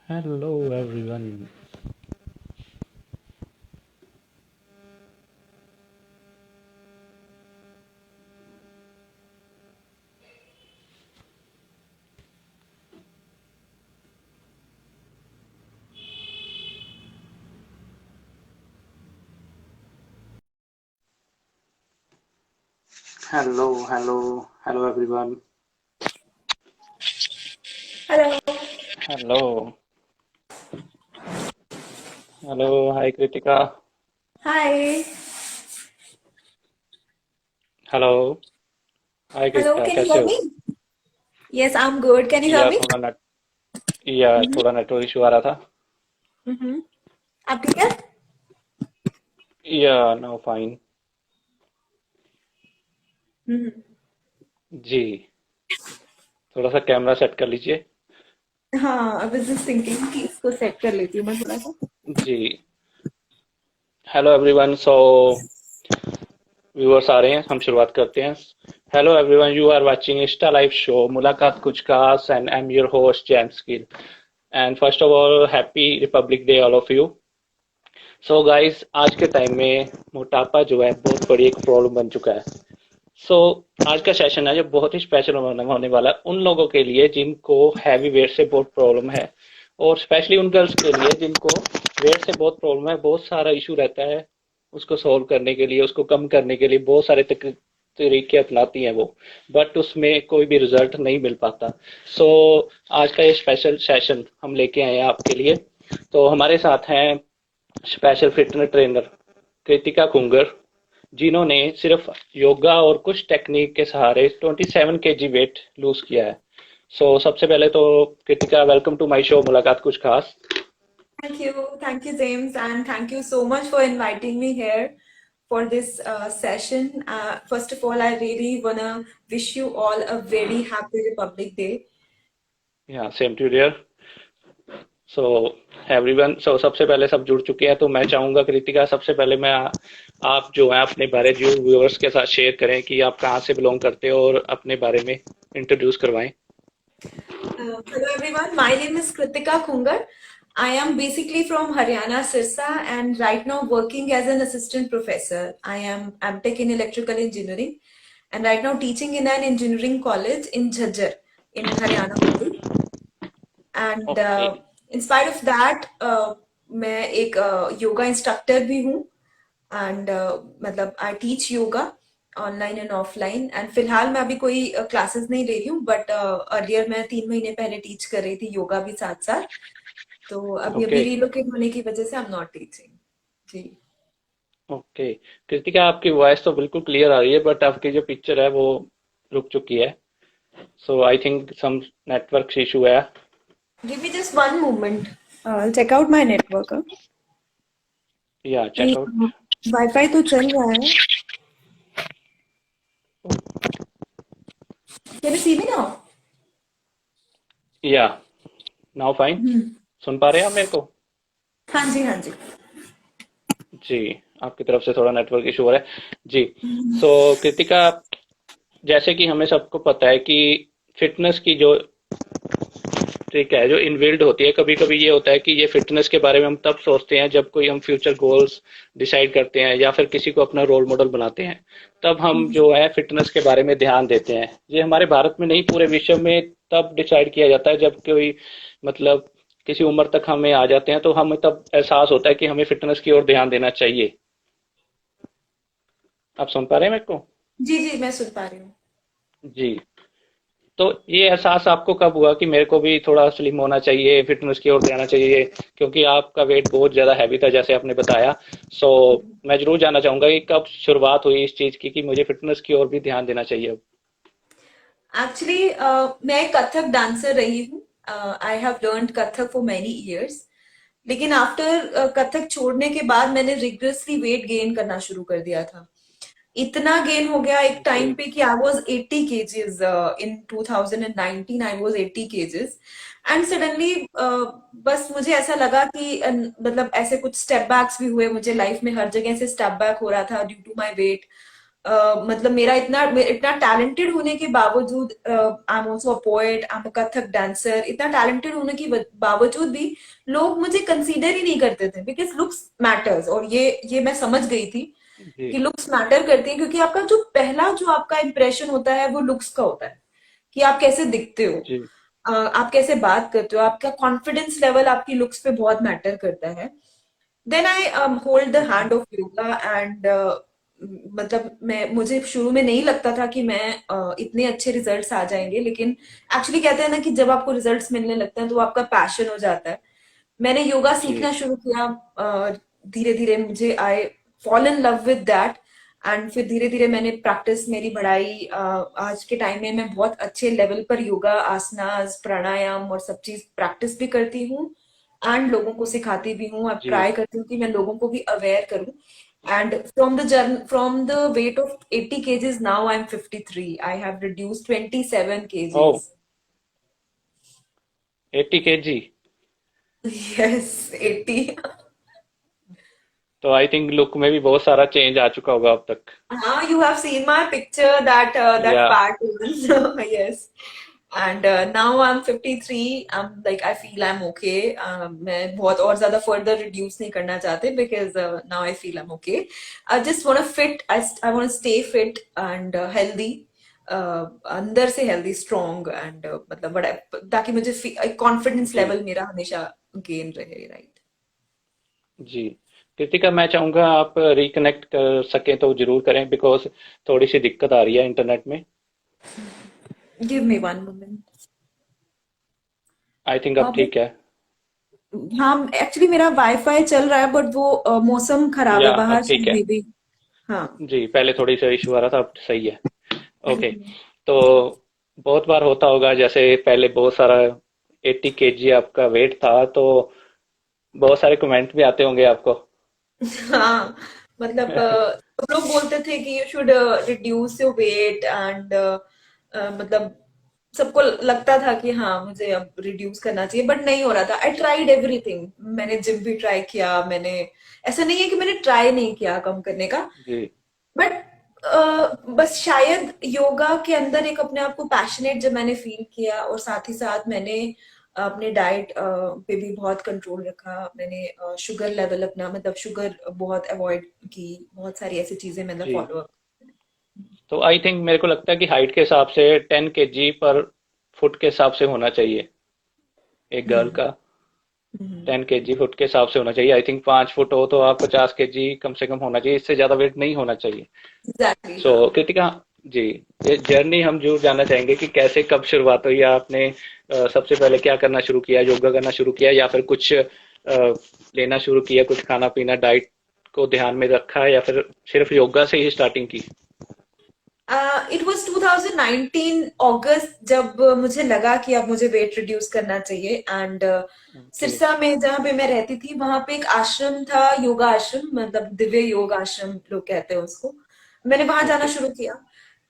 Hello everyone. Hello everyone. Hello. Hello. Hello, hi Kritika. Hi. Hello. Hi Hello, Kritika, can you कैसे hear हो? me? Yes, I'm good. Can you hear या me? थोड़ा net या Mm-hmm. थोड़ा network issue आ रहा था. Mm-hmm. आप ठीक है? या नाउ फाइन. Mm-hmm. जी. थोड़ा सा कैमरा सेट कर लीजिए. हाँ, I was just thinking कि इसको सेट कर लेती हूँ मैं थोड़ा सा. जी. Hello everyone. सो व्यूअर्स आ रहे हैं, हम शुरुआत करते हैं. Hello everyone, you are watching insta live show मुलाकात कुछ खास and I am your host James Gill. And first of all happy republic day all of you. So guys, आज के टाइम में मोटापा जो है बहुत बड़ी एक प्रॉब्लम बन चुका है. सो आज का सेशन है जो बहुत ही स्पेशल होने वाला है उन लोगों के लिए जिनको हैवी वेट से बहुत प्रॉब्लम है, और स्पेशली उन गर्ल्स के लिए जिनको वेट से बहुत प्रॉब्लम है, बहुत सारा इशू रहता है. उसको सॉल्व करने के लिए, उसको कम करने के लिए बहुत सारे तरीके अपनाती हैं वो, बट उसमें कोई भी रिजल्ट नहीं मिल पाता. सो आज का ये स्पेशल सेशन हम लेके आए हैं आपके लिए. तो हमारे साथ हैं स्पेशल फिटनेस ट्रेनर कृतिका कुंगर, जिन्होंने सिर्फ योगा और कुछ टेक्निक के सहारे 27 केजी वेट लूज किया है. सबसे पहले तो Kritika, welcome to my show मुलाकात कुछ खास. Thank you, James, and thank you so much for inviting me here for this session. First of all, I really wanna wish you all a very happy Republic Day. या same to dear. So everyone, सबसे पहले सब जुड़ चुके हैं, तो मैं चाहूंगा कृतिका, सबसे पहले मैं आप जो है अपने बारे जो व्यूअर्स के साथ शेयर करें कि आप कहाँ से बिलोंग करते हो और अपने बारे में इंट्रोड्यूस करवाएं. Hello everyone, my name is Kritika Khungar. I am basically from Haryana, Sirsa, and right now working as an assistant professor. I am Tech in electrical engineering, and right now teaching in an engineering college in Jhajjar in Haryana only. And okay. in spite of that, मैं एक yoga instructor भी हूँ. And मतलब I teach yoga online and offline. And फिलहाल मैं अभी कोई classes नहीं ले रही हूँ, बट अर्लियर मैं 3 महीने पहले टीच कर रही थी योगा भी साथ साथ. तो अभी ओके. अभी रिलोकेट होने की वजह से आई एम नॉट टीचिंग. जी. ओके. कृतिका, आपकी वॉइस तो बिल्कुल क्लियर आ रही है, बट आपकी जो पिक्चर है वो रुक चुकी है. So I think some network issue है. Give me just one moment. Check out my network. या नहीं, चेकआउट. वाईफाई तो चल रहा है. Can you see me now? Yeah now fine. सुन पा रहे हैं आप मेरे को? हाँ जी, हाँ जी. जी. आपकी तरफ से थोड़ा नेटवर्क इशू हो रहा है. जी. कृतिका, जैसे कि हमें सबको पता है कि फिटनेस की जो ट्रिक है जो इनबिल्ड होती है, कभी कभी ये होता है कि ये फिटनेस के बारे में हम तब सोचते हैं जब कोई हम फ्यूचर गोल्स डिसाइड करते हैं या फिर किसी को अपना रोल मॉडल बनाते हैं, तब हम जो है फिटनेस के बारे में ध्यान देते हैं. ये हमारे भारत में नहीं, पूरे विश्व में तब डिसाइड किया जाता है जब कोई, मतलब किसी उम्र तक हमें आ जाते हैं तो हमें तब एहसास होता है कि हमें फिटनेस की ओर ध्यान देना चाहिए. आप सुन पा रहे हैं मेरे को? जी जी, मैं सुन पा रही हूँ. जी. तो ये एहसास आपको कब हुआ कि मेरे को भी थोड़ा स्लिम होना चाहिए, फिटनेस की ओर जाना चाहिए, क्योंकि आपका वेट बहुत ज्यादा हैवी था जैसे आपने बताया. सो मैं जरूर जानना चाहूंगा कि कब शुरुआत हुई इस चीज की कि मुझे फिटनेस की ओर भी ध्यान देना चाहिए अब. एक्चुअली मैं एक कथक डांसर रही हूँ. I have learned Kathak for many years. लेकिन आफ्टर कथक छोड़ने के बाद मैंने रिग्रेसली वेट गेन करना शुरू कर दिया था. इतना गेन हो गया एक ओके. टाइम पे कि I was 80 KGs. In 2019 I was 80 KGs. And suddenly बस मुझे ऐसा लगा कि मतलब ऐसे कुछ स्टेप बैक्स भी हुए मुझे लाइफ में. हर जगह से स्टेप बैक हो रहा था ड्यू टू माय वेट. मतलब मेरा इतना टैलेंटेड होने के बावजूद, I am also a poet, I am a Kathak dancer, इतना टैलेंटेड होने के बावजूद भी लोग मुझे कंसीडर ही नहीं करते थे, बिकॉज लुक्स मैटर्स। और ये मैं समझ गई थी जी कि लुक्स मैटर करती हैं, क्योंकि आपका जो पहला जो आपका इंप्रेशन होता है वो लुक्स का होता है, कि आप कैसे दिखते हो, जी आप कैसे बात करते हो, आपका कॉन्फिडेंस लेवल आपकी लुक्स पे बहुत मैटर करता है। Then I hold the hand of yoga and मतलब मैं मुझे शुरू में नहीं लगता था कि मैं इतने अच्छे रिजल्ट्स आ जाएंगे, लेकिन एक्चुअली कहते हैं ना कि जब आपको रिजल्ट्स मिलने लगते हैं तो आपका पैशन हो जाता है। मैंने योगा सीखना जी शुरू किया, धीरे धीरे मुझे I fall in love with that, and फिर धीरे धीरे मैंने प्रैक्टिस मेरी बढ़ाई। आज के टाइम में मैं बहुत अच्छे लेवल पर योगा आसनास प्राणायाम और सब चीज प्रैक्टिस भी करती हूँ, एंड लोगों को सिखाती भी हूँ। अब जी ट्राई करती हूँ कि मैं लोगों को भी अवेयर करूँ। And from the weight of 80 kgs, now I am 53, I have reduced 27 oh kgs। 80 kg। Yes, 80। तो आई थिंक लुक में भी बहुत सारा चेंज आ चुका होगा अब तक। You have seen my picture, that या fat one. Yes. And now I'm 53. I'm like, I feel I'm okay. मैं बहुत और ज्यादा further reduce नहीं करना चाहते, because now I feel I'm okay. I just want to fit. I want to stay fit and healthy. अंदर से healthy, strong and मतलब बड़ा, ताकि मुझे confidence जी level मेरा हमेशा gain रहे, right? जी कृतिका, मैं चाहूंगा आप रिकनेक्ट कर सकें तो जरूर करें, बिकॉज थोड़ी सी दिक्कत आ रही है इंटरनेट में। Give me one moment. I think अब ठीक है। हाँ, एक्चुअली मेरा वाईफाई चल रहा है, बट वो मौसम खराब है या बाहर, अब सो ठीक है। May be. हाँ। जी, पहले थोड़ी सा इशू आ रहा था, अब सही है। ओके। हम्म। तो बहुत बार होता होगा, जैसे पहले बहुत सारा 80 kg आपका वेट था, तो बहुत सारे कमेंट भी आते होंगे आपको। हाँ, मतलब सब लोग बोलते थे कि you should reduce your wait and मतलब सबको लगता था कि हाँ मुझे अब रिड्यूस करना चाहिए, बट नहीं हो रहा था। आई ट्राइड एवरीथिंग, मैंने जिम भी ट्राई किया, मैंने, ऐसा नहीं है कि मैंने ट्राई नहीं किया कम करने का, जी बट बस शायद योगा के अंदर एक अपने आप को पैशनेट जब मैंने फील किया, और साथ ही साथ मैंने अपने डाइट पे भी बहुत कंट्रोल रखा। मैंने शुगर लेवल अपना, मतलब शुगर बहुत अवॉइड की, बहुत सारी ऐसी चीजें मैंने जी। Follow up. तो आई थिंक मेरे को लगता है कि हाइट के हिसाब से 10 kg पर फुट के हिसाब से होना चाहिए एक गर्ल हम्म। का। हम्म। 10 kg फुट के हिसाब से होना चाहिए। आई थिंक 5 फुट हो तो आप 50 kg कम से कम होना चाहिए, इससे ज्यादा वेट नहीं होना चाहिए। एग्जैक्टली, सो हाँ। कृतिका जी, ये जर्नी हम जरूर जानना चाहेंगे कि कैसे कब शुरुआत हुई, आपने सबसे पहले क्या करना शुरू किया, योगा करना शुरू किया या फिर कुछ लेना शुरू किया, कुछ खाना पीना डाइट को ध्यान में रखा, या फिर सिर्फ योगा से ही स्टार्टिंग की। इट वाज 2019 अगस्त, जब मुझे लगा कि अब मुझे वेट रिड्यूस करना चाहिए। And okay. सिरसा में जहाँ पे मैं रहती थी, वहां पे एक आश्रम था, योगा आश्रम, मतलब दिव्य योग आश्रम लोग कहते हैं उसको। मैंने वहां जाना ओके। शुरू किया,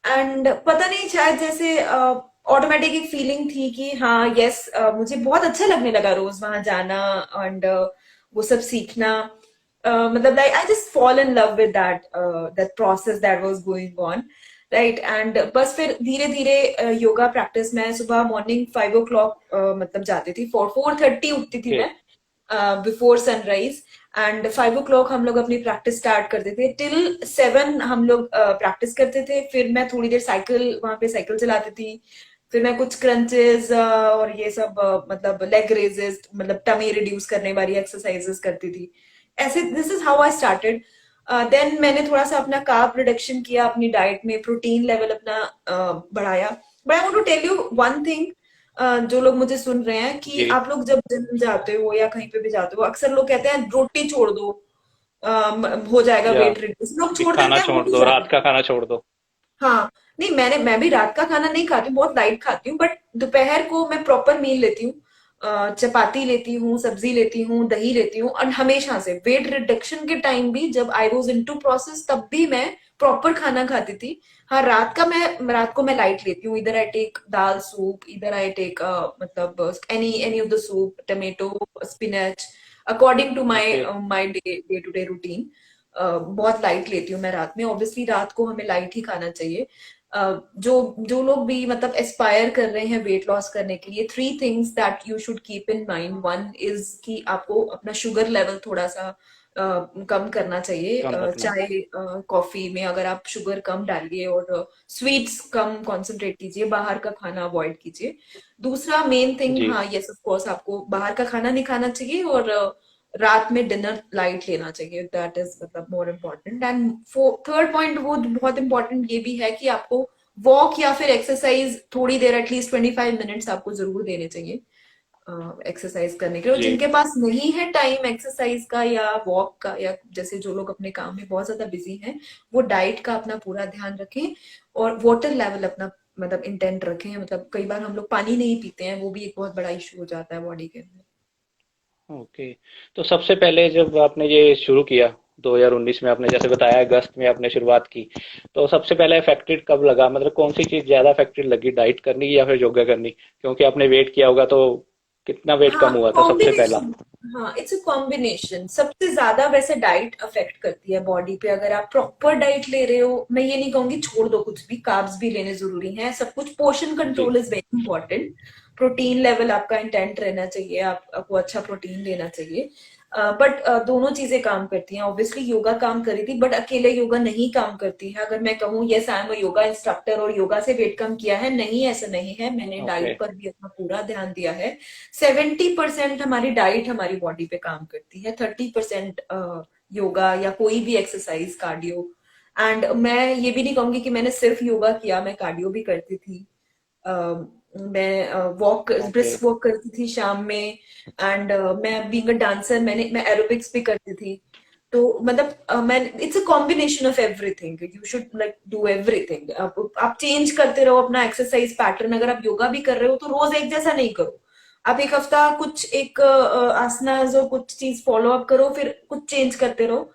एंड पता नहीं, शायद जैसे ऑटोमेटिक एक फीलिंग थी कि हाँ, यस, मुझे बहुत अच्छा लगने लगा रोज वहां जाना, एंड वो सब सीखना। मतलब like I just fall in love with that process that was going on, right. And बस फिर धीरे धीरे योगा प्रैक्टिस, मैं सुबह मॉर्निंग 5 o'clock मतलब जाती थी, 4:30 उठती थी ओके। मैं, बिफोर सनराइज। एंड 5 o'clock हम लोग अपनी प्रैक्टिस स्टार्ट करते थे, टिल 7 हम लोग प्रैक्टिस करते थे। फिर मैं थोड़ी देर साइकिल, वहां पे साइकिल चलाती थी। फिर मैं कुछ क्रंचेस और ये सब मतलब लेग रेजेस, मतलब टमी रिड्यूस करने वाली एक्सरसाइजेस करती थी। ऐसे this is how I started. Then मैंने थोड़ा सा अपना कार्ब रिडक्शन किया अपनी डाइट में, प्रोटीन लेवल अपना बढ़ाया। But I want to tell you one thing, जो लोग मुझे सुन रहे हैं, कि जी। आप लोग जब जिम जाते हो या कहीं पे भी जाते हो, अक्सर लोग कहते हैं रोटी छोड़ दो, हो जाएगा या वेट रिड्यूस। लोग भी छोड़ खाना देते हैं, हो छोड़ भी दो, जाता रात है। का खाना छोड़ दो। हाँ, नहीं, मैं भी रात का खाना नहीं खाती हूँ, बहुत लाइट खाती हूँ, बट दोपहर को मैं प्रॉपर मील लेती हूँ। चपाती लेती हूँ, सब्जी लेती हूँ, दही लेती हूँ, और हमेशा से वेट रिडक्शन के टाइम भी, जब आई वाज इनटू प्रोसेस, तब भी मैं प्रॉपर खाना खाती थी। हाँ, रात को मैं लाइट लेती हूँ, इधर आई टेक दाल सूप, इधर आई टेक मतलब any of the soup, tomato, spinach, according to my okay. My day to day routine. बहुत लाइट लेती हूँ मैं रात में। ऑब्वियसली रात को हमें लाइट ही खाना चाहिए। जो जो लोग भी मतलब एस्पायर कर रहे हैं वेट लॉस करने के लिए, 3 things that you should keep in mind. One is कि आपको अपना शुगर लेवल थोड़ा सा कम करना चाहिए। कम रखना। चाय कॉफी में अगर आप शुगर कम डालिए, और स्वीट्स कम कंसंट्रेट कीजिए, बाहर का खाना अवॉइड कीजिए। दूसरा मेन थिंग, जी। हाँ यस ऑफ कोर्स, आपको बाहर का खाना नहीं खाना चाहिए, और रात में डिनर लाइट लेना चाहिए। दैट इज मतलब more important. And third point वो बहुत इंपॉर्टेंट ये भी है कि आपको वॉक या फिर एक्सरसाइज थोड़ी देर, एटलीस्ट 25 मिनट्स आपको जरूर देने चाहिए एक्सरसाइज करने के लिए। और जी। जिनके पास नहीं है टाइम एक्सरसाइज का या वॉक का, या जैसे जो लोग अपने काम में बहुत ज्यादा बिजी हैं, वो डाइट का अपना पूरा ध्यान रखें, और वाटर लेवल अपना मतलब इंटेंट रखें। मतलब कई बार हम लोग पानी नहीं पीते हैं, वो भी एक बहुत बड़ा इशू हो जाता है बॉडी के अंदर। ओके। तो सबसे पहले जब आपने ये शुरू किया 2019 में, आपने जैसे बताया अगस्त में आपने शुरुआत की, तो सबसे पहले इफेक्टेड कब लगा, मतलब कौन सी चीज ज्यादा इफेक्टेड लगी, डाइट करनी या फिर योगा करनी? क्योंकि आपने वेट किया होगा, तो कितना वेट हाँ, कम हुआ था सबसे पहला? कॉम्बिनेशन। हाँ, इट्स अ कॉम्बिनेशन। सबसे ज्यादा वैसे डाइट अफेक्ट करती है बॉडी पे। अगर आप प्रॉपर डाइट ले रहे हो, मैं ये नहीं कहूंगी छोड़ दो कुछ भी, कार्ब्स भी लेने जरूरी हैं, सब कुछ। पोर्शन जी। Control is very important. Protein level आपका इंटेंट रहना चाहिए, आपको अच्छा प्रोटीन लेना चाहिए। बट दोनों चीजें काम करती हैं। ऑब्वियसली योगा काम करी थी, बट अकेले योगा नहीं काम करती है। अगर मैं कहूँ yes I am a yoga instructor और योगा से वेट कम किया है, नहीं, ऐसा नहीं है। मैंने ओके। डाइट पर भी अपना पूरा ध्यान दिया है। 70% हमारी डाइट हमारी बॉडी पे काम करती है, 30% योगा या कोई भी एक्सरसाइज, कार्डियो। एंड मैं ये भी नहीं कहूंगी कि मैंने सिर्फ योगा किया, मैं कार्डियो भी करती थी। मैं वॉक, ओके। ब्रिस्क वॉक करती थी शाम में। एंड मैं बीइंग अ डांसर, मैं एरोबिक्स भी करती थी। तो मतलब मैं, it's a combination of everything. You should like do everything. आप चेंज करते रहो अपना एक्सरसाइज पैटर्न। अगर आप योगा भी कर रहे हो तो रोज एक जैसा नहीं करो। आप एक हफ्ता कुछ एक आसनास और कुछ चीज फॉलो अप करो, फिर कुछ चेंज करते रहो।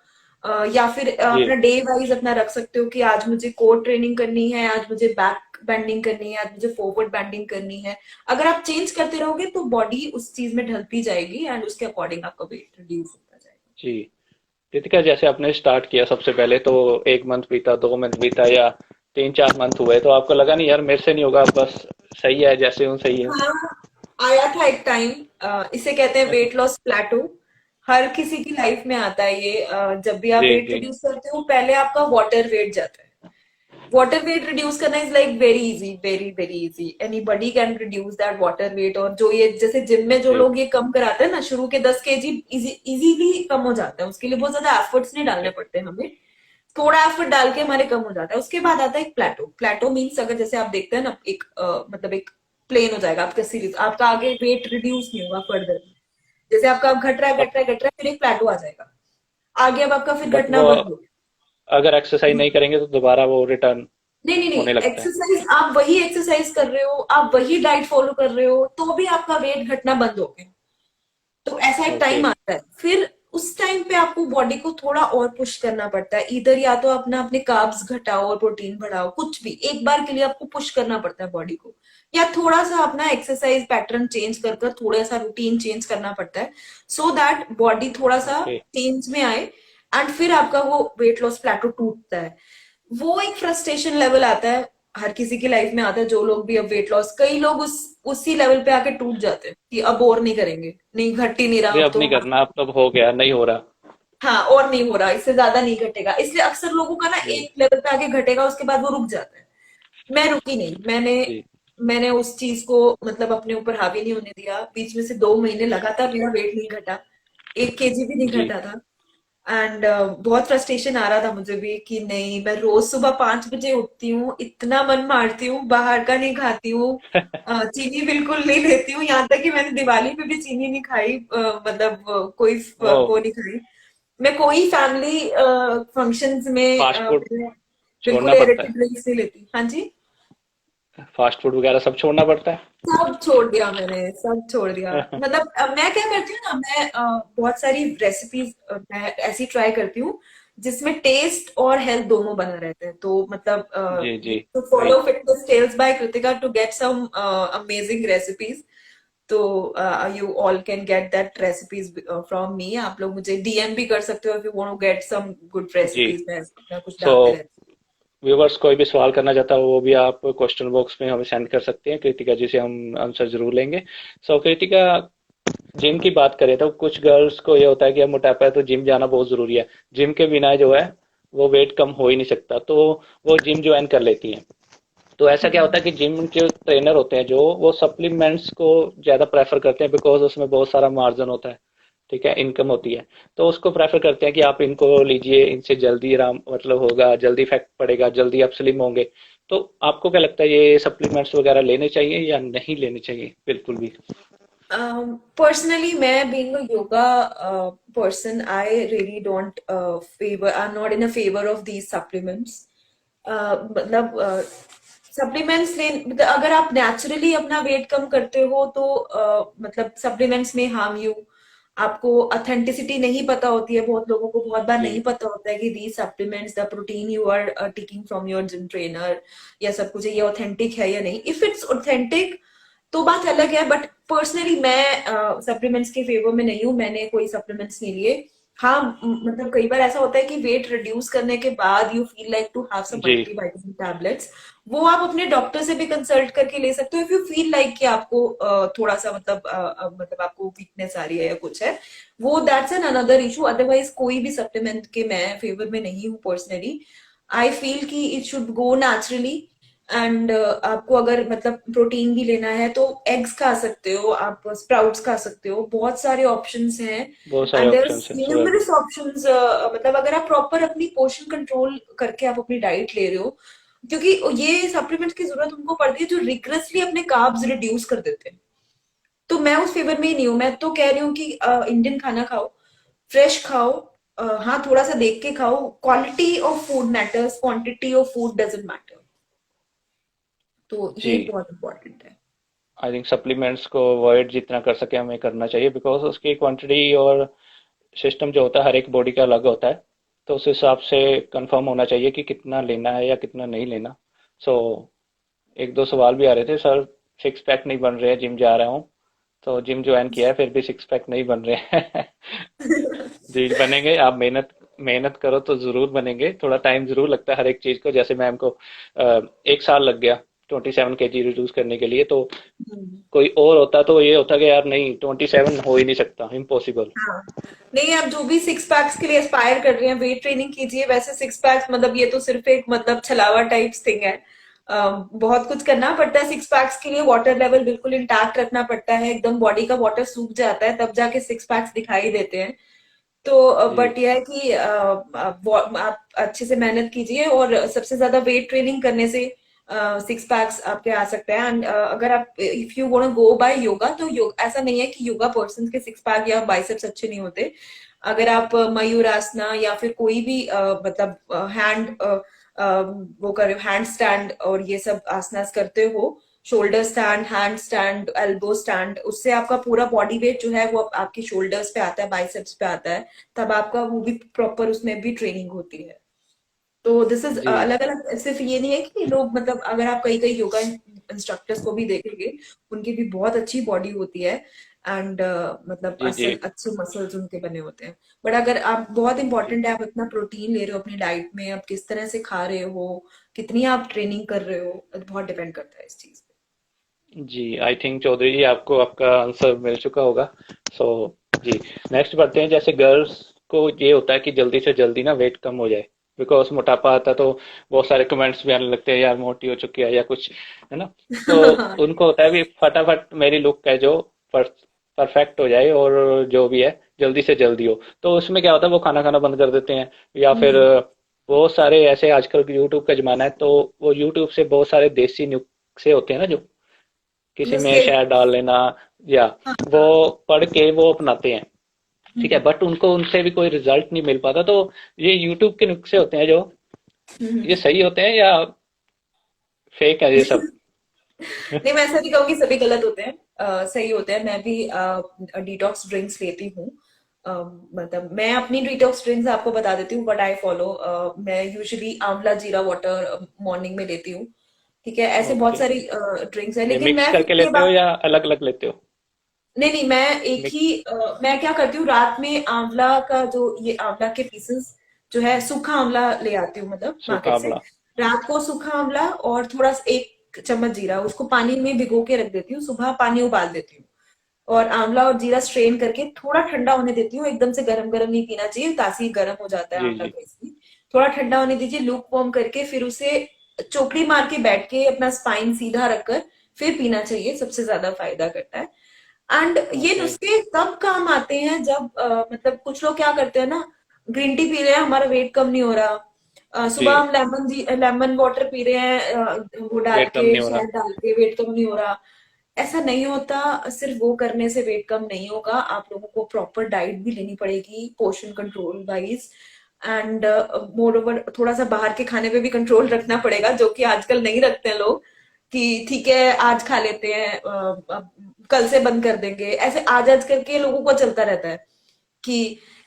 या फिर जी। अपना डे वाइज अपना रख सकते हो कि आज मुझे कोर ट्रेनिंग करनी है, आज मुझे बैक बेंडिंग करनी है, आज मुझे फॉरवर्ड बेंडिंग करनी है। अगर आप चेंज करते रहोगे तो बॉडी उस चीज में ढलती जाएगी, एंड उसके अकॉर्डिंग आपका वेट रिड्यूस होता जाएगा। जी। रितिका, जैसे आपने स्टार्ट किया सबसे पहले, तो 1 मंथ बीता, 2 मंथ बीता, या 3-4 मंथ हुए, तो आपको लगा नहीं यार मेरे से नहीं होगा, बस सही है जैसे हूँ सही हूँ? हाँ, आया था एक टाइम। इसे कहते हैं वेट लॉस प्लेटो। हर किसी की लाइफ में आता है ये। जब भी आप जी। वेट जी। रिड्यूस करते हो, पहले आपका वाटर वेट जाता है। वाटर वेट रिड्यूस करना is like very easy, very very easy. Anybody can reduce that water weight. और जो ये जैसे जिम में जो जी। लोग ये कम कराते हैं ना, शुरू के 10 kg इजीली कम हो जाता है। उसके लिए बहुत ज्यादा एफर्ट्स नहीं डालने ओके। पड़ते हमें। थोड़ा एफर्ट डाल के हमारे कम हो जाता है। उसके बाद आता है एक प्लेटो। प्लेटो मीन्स, अगर जैसे आप देखते हैं ना, एक मतलब एक प्लेन हो जाएगा आपका सीरीज, आपका आगे वेट रिड्यूस नहीं होगा फर्दर। जैसे आपका अब घट रहा है, घट रहा है, घट रहा है, फिर एक प्लेटो आ जाएगा। आगे अब आपका फिर बट घटना वो बंद हो अगर एक्सरसाइज गया। नहीं करेंगे तो दोबारा वो रिटर्न नहीं नहीं होने नहीं, लगता है? एक्सरसाइज आप वही एक्सरसाइज कर रहे हो, आप वही डाइट फॉलो कर रहे हो, तो भी आपका वेट घटना बंद हो गया। तो ऐसा एक ओके। टाइम आता है, फिर उस टाइम पे आपको बॉडी को थोड़ा और पुश करना पड़ता है। इधर या तो अपना अपने कार्ब्स घटाओ और प्रोटीन बढ़ाओ, कुछ भी एक बार के लिए आपको पुश करना पड़ता है बॉडी को। या थोड़ा सा अपना एक्सरसाइज पैटर्न चेंज कर कर थोड़ा सा रूटीन चेंज करना पड़ता है, सो दैट बॉडी थोड़ा सा ओके। चेंज में आए। एंड फिर आपका वो वेट लॉस प्लेटो टूटता है। वो एक फ्रस्ट्रेशन लेवल आता है, हर किसी की लाइफ में आता है। जो लोग भी अब वेट लॉस, कई लोग उसी लेवल पे आके टूट जाते हैं कि अब और नहीं करेंगे, नहीं घट ही नहीं रहा अरे अब अब तो। नहीं करना, अब तो हो गया, नहीं हो रहा। हाँ, और नहीं हो रहा, इससे ज्यादा नहीं घटेगा। इसलिए अक्सर लोगों का ना जी। एक लेवल पे आके घटेगा, उसके बाद वो रुक जाता है। मैं रुकी नहीं। मैंने जी। मैंने उस चीज को मतलब अपने ऊपर हावी नहीं होने दिया। बीच में से 2 महीने लगातार मेरा वेट नहीं घटा, 1 kg भी नहीं जी। घटा था। एंड बहुत फ्रस्ट्रेशन आ रहा था मुझे भी कि नहीं, मैं रोज सुबह 5 बजे उठती हूँ, इतना मन मारती हूँ, बाहर का नहीं खाती हूँ, चीनी बिल्कुल नहीं लेती हूँ। यहाँ तक कि मैंने दिवाली पे भी चीनी नहीं खाई, मतलब कोई ओ। वो नहीं खाई। मैं कोई फैमिली फंक्शंस में फास्ट फूड मैं बिल्कुल छोड़ना पड़ता एयरेटेड है? ड्रिंक्स नहीं लेती। हाँ जी। फास्ट फूड वगैरह सब छोड़ना पड़ता है? सब छोड़ दिया मैंने, सब छोड़ दिया। मतलब मैं क्या करती हूँ ना, मैं बहुत सारी रेसिपीज मैं ऐसी ट्राई करती हूँ जिसमें टेस्ट और हेल्थ दोनों बना रहते हैं। तो मतलब जी। जी। तो वही। Follow fitness tales by Kritika to get some amazing recipes. तो you all can get that recipes from me. आप लोग मुझे डीएम भी कर सकते हो if you want to get some good जी। रेसिपीज। मैं कुछ सो डालते रहती व्यूवर्स कोई भी सवाल करना चाहता हो वो भी आप क्वेश्चन बॉक्स में हमें सेंड कर सकते हैं, कृतिका जी से हम आंसर जरूर लेंगे। सो कृतिका, जिम की बात करें तो कुछ गर्ल्स को ये होता है कि अब मोटापा है तो जिम जाना बहुत जरूरी है, जिम के बिना जो है वो वेट कम हो ही नहीं सकता, तो वो जिम ज्वाइन कर लेती हैं। तो ऐसा क्या होता है हूँ। कि जिम के ट्रेनर होते हैं जो वो सप्लीमेंट्स को ज्यादा प्रेफर करते हैं, बिकॉज उसमें बहुत सारा मार्जिन होता है, ठीक है, इनकम होती है। तो उसको प्रेफर करते हैं कि आप इनको लीजिए, इनसे जल्दी आराम मतलब होगा, जल्दी इफेक्ट पड़ेगा, जल्दी आप स्लिम होंगे। तो आपको क्या लगता है, ये सप्लीमेंट्स वगैरह लेने चाहिए या नहीं लेने चाहिए बिल्कुल भी? Personally, मैं being a yoga person, I really don't favor. I'm not in a favor of these supplements. मतलब सप्लीमेंट्स ले मतलब अगर आप नेचुरली अपना वेट कम करते हो तो मतलब सप्लीमेंट्स में हार्म यू। आपको ऑथेंटिसिटी नहीं पता होती है, बहुत लोगों को बहुत बार जी। नहीं पता होता है कि the supplements the protein you are taking from your gym trainer या सब कुछ ये ऑथेंटिक है या नहीं। इफ इट्स ऑथेंटिक तो बात अलग है, बट पर्सनली मैं सप्लीमेंट्स के फेवर में नहीं हूँ। मैंने कोई सप्लीमेंट्स नहीं लिए। हाँ, मतलब कई बार ऐसा होता है कि वेट रिड्यूस करने के बाद you feel like to have some जी। Multivitamin tablets. वो आप अपने डॉक्टर से भी कंसल्ट करके ले सकते हो इफ यू फील लाइक कि आपको थोड़ा सा मतलब आपको वीकनेस आ रही है या कुछ है। वो that's an another issue. Otherwise कोई भी सप्लीमेंट के मैं फेवर में नहीं हूँ पर्सनली। आई फील कि it should go naturally. And आपको अगर मतलब प्रोटीन भी लेना है तो एग्स खा सकते हो, आप स्प्राउट्स खा सकते हो, बहुत सारे ऑप्शंस हैं। बहुत सारे एंड देयर ऑप्शंस हैं सो। Numerous options. मतलब अगर आप प्रॉपर अपनी पोर्शन कंट्रोल करके आप अपनी डाइट ले रहे हो, क्योंकि ये सप्लीमेंट की जरूरत उनको पड़ती है जो रिग्रेसली अपने कार्ब्स रिड्यूस कर देते हैं। तो मैं उस फेवर में ही नहीं हूँ। मैं तो कह रही हूँ कि इंडियन खाना खाओ, फ्रेश खाओ। हाँ, थोड़ा सा देख के खाओ। Quality of food matters, quantity of food doesn't matter. तो जी। ये बहुत इंपॉर्टेंट है। आई थिंक सप्लीमेंट्स को अवॉइड जितना कर सके हमें करना चाहिए, बिकॉज उसकी क्वांटिटी और सिस्टम जो होता है हर एक बॉडी का अलग होता है। तो उस हिसाब से कंफर्म होना चाहिए कि कितना लेना है या कितना नहीं लेना। सो एक दो सवाल भी आ रहे थे, सर सिक्स पैक नहीं बन रहे हैं, जिम जा रहा हूँ तो जिम ज्वाइन किया है फिर भी सिक्स पैक नहीं बन रहे हैं। जी बनेंगे, आप मेहनत मेहनत करो तो जरूर बनेंगे, थोड़ा टाइम जरूर लगता है हर एक चीज को। जैसे मैम को एक साल लग गया 27 kg रिड्यूस करने के लिए, तो हम्म। कोई और होता तो ये होता कि यार नहीं 27 हो ही नहीं सकता, इम्पॉसिबल। हाँ, नहीं, आप जो भी सिक्स पैक्स के लिए एस्पायर कर रहे हैं वेट ट्रेनिंग कीजिए। वैसे सिक्स पैक्स मतलब ये तो सिर्फ एक मतलब छलावा टाइप्स थिंग है। बहुत कुछ करना पड़ता है सिक्स पैक्स के लिए। वाटर लेवल बिल्कुल इंटैक्ट रखना पड़ता है, एकदम बॉडी का वाटर सूख जाता है तब जाके सिक्स पैक्स दिखाई देते हैं। तो जी। बट यह है कि आप अच्छे से मेहनत कीजिए और सबसे ज्यादा वेट ट्रेनिंग करने से सिक्स पैक्स आपके आ सकते हैं। एंड अगर आप if you want go by yoga तो ऐसा नहीं है कि योगा पर्सन के सिक्स पैक या बाइसेप्स अच्छे नहीं होते। अगर आप मयूर आसना या फिर कोई भी मतलब हैंड वो कर रहे हो, हैंड स्टैंड और ये सब आसनास करते हो, shoulder stand, hand stand, elbow stand, उससे आपका पूरा बॉडी वेट जो है वो आपके शोल्डर्स पे आता है, बाइसेप्स पे आता है। तब आपका वो भी प्रॉपर उसमें भी ट्रेनिंग होती है। तो दिस इज जी। अलग अलग। सिर्फ ये नहीं है कि लोग मतलब अगर आप कई कई योगा इंस्ट्रक्टर्स को भी देखेंगे, उनकी भी बहुत अच्छी बॉडी होती है। एंड मतलब जी। जी। असल अच्छे मसल्स उनके बने होते हैं। बट अगर आप बहुत इंपॉर्टेंट है आप इतना प्रोटीन ले रहे हो अपनी डाइट में, आप किस तरह से खा रहे हो, कितनी आप ट्रेनिंग कर रहे हो, बहुत डिपेंड करता है इस चीज पे। जी आई थिंक चौधरी जी आपको आपका आंसर मिल चुका होगा। सो जी, नेक्स्ट बढ़ते हैं। जैसे गर्ल्स को ये होता है कि जल्दी से जल्दी ना वेट कम हो जाए, बिकॉज मोटापा आता है तो बहुत सारे कमेंट्स भी आने लगते हैं, यार मोटी हो चुकी है या कुछ, है ना। तो उनको होता है भी फटाफट मेरी लुक है जो परफेक्ट हो जाए और जो भी है जल्दी से जल्दी हो। तो उसमें क्या होता है वो खाना खाना बंद कर देते हैं, या फिर हम्म। बहुत सारे ऐसे, आजकल यूट्यूब का जमाना है तो वो यूट्यूब से बहुत सारे देसी नुस्खे होते हैं ना, जो किसी में नुस्खे। शहद डाल लेना, या हाँ, वो हाँ। पढ़ के वो अपनाते हैं, ठीक है, हम्म। बट उनको उनसे भी कोई रिजल्ट नहीं मिल पाता। तो ये यूट्यूब के नुस्खे होते हैं जो, ये हम्म। सही होते हैं या फेक है ये सब? नहीं, मैं ऐसा नहीं कहूंगी सभी गलत होते हैं, सही होते हैं। मैं भी डिटॉक्स ड्रिंक्स लेती हूँ। मतलब मैं अपनी डिटॉक्स ड्रिंक्स आपको बता देती हूँ, बट आई फॉलो। मैं यूजुअली आंवला जीरा वाटर मॉर्निंग में लेती हूँ। ठीक है, ऐसे बहुत ओके। सारी ड्रिंक्स है, ये लेकिन मिक्स मैं करके फिर ये लेते हो बात। या अलग अलग लेते हो? नहीं नहीं, मैं एक मिक्स ही मैं क्या करती हूँ, रात में आंवला का जो ये आंवला के पीसेस जो है, सूखा आंवला ले आती हूँ मतलब सूखा मार्केट से। आंवला। रात को सूखा आंवला और थोड़ा सा 1 चम्मच जीरा, उसको पानी में भिगो के रख देती हूँ, सुबह पानी उबाल देती हूँ। और आंवला और जीरा स्ट्रेन करके थोड़ा ठंडा होने देती हूँ, एकदम से गरम गरम नहीं पीना चाहिए, ताकि गर्म हो जाता है जी आंवला जी तो इसलिए। थोड़ा ठंडा होने दीजिए, लूक वार्म करके, फिर उसे चोकड़ी मार के बैठ के अपना स्पाइन सीधा रखकर फिर पीना चाहिए, सबसे ज्यादा फायदा करता है। एंड ये ओके। नुस्खे तब काम आते हैं जब मतलब कुछ लोग क्या करते हैं ना, ग्रीन टी पी रहे हैं, हमारा वेट कम नहीं हो रहा, जी, सुबह हम लेमन वाटर पी रहे हैं, वो डाल वेट कम के, नहीं हो रहा। शहद डाल के, वेट कम नहीं हो रहा। ऐसा नहीं होता। सिर्फ वो करने से वेट कम नहीं होगा, आप लोगों को प्रॉपर डाइट भी लेनी पड़ेगी, portion control wise. And more over थोड़ा सा बाहर के खाने पे भी कंट्रोल रखना पड़ेगा, जो कि आजकल नहीं रखते हैं लोग। कि ठीक है आज खा लेते हैं, कल से बंद कर देंगे, ऐसे आज आज करके लोगों को चलता रहता है कि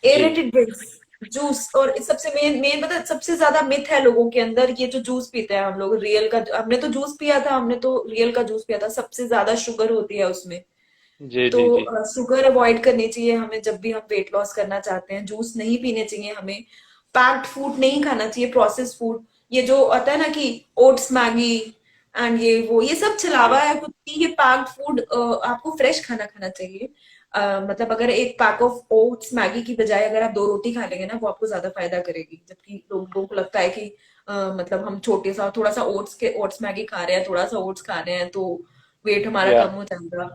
जी एरेटेड ड्रिंक्स, जूस। और सबसे मेन मेन मतलब सबसे ज्यादा मिथ है लोगों के अंदर, ये जो जूस पीते हैं हम लोग, रियल का, हमने तो जूस पिया था, हमने तो रियल का जूस पिया था, सबसे ज्यादा शुगर होती है उसमें। जी तो जी जी शुगर अवॉइड करनी चाहिए हमें जब भी हम वेट लॉस करना चाहते हैं, जूस नहीं पीने चाहिए हमें, पैक्ड फूड नहीं खाना चाहिए, प्रोसेस फूड, ये जो आता है ना कि ओट्स मैगी एंड ये सब छलावा जी है कुछ भी। ये पैक्ड फूड, आपको फ्रेश खाना खाना चाहिए। मतलब अगर एक पैक ऑफ ओट्स मैगी की बजाय अगर आप 2 रोटी खा लेंगे ना, वो आपको ज्यादा फायदा करेगी। जबकि लोगों को लगता है कि मतलब हम छोटे सा थोड़ा सा ओट्स मैगी खा रहे हैं, थोड़ा सा ओट्स खा रहे हैं तो वेट हमारा या कम हो जाएगा।